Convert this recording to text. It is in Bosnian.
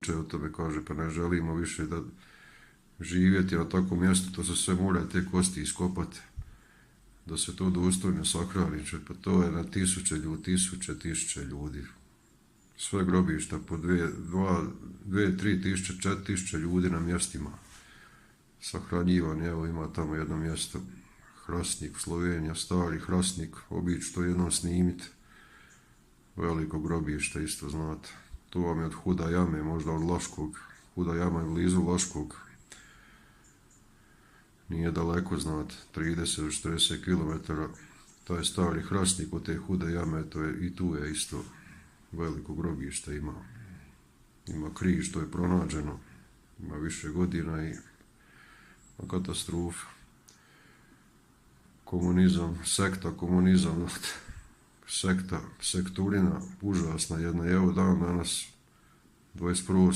tuče o tome, kaže pa ne želimo više da živjeti na takvom mjestu, to se sve mora te kosti iskopati da se to dostojno sahrani, pa to je na tisuće ljudi. Sve grobišta po 2-3 tisuće, 4 tisuće ljudi na mjestima sahranjivani. Evo ima tamo jedno mjesto, Hrastnik, Slovenija, stari Hrastnik, obići to jednom snimiti. Veliko grobište, isto znate. To vam je od Huda jame, možda od Laškog. Huda jama je blizu Laškog. Nije daleko, znate, 30-40 km. Taj stari Hrastnik od te Hude jame, i tu je isto veliko grobište ima. Ima križ, to je pronađeno. Ima više godina i katastrofa. Komunizam, sekta, komunizam, sekta, sekturina, užasna jedna. Evo dan danas, 21.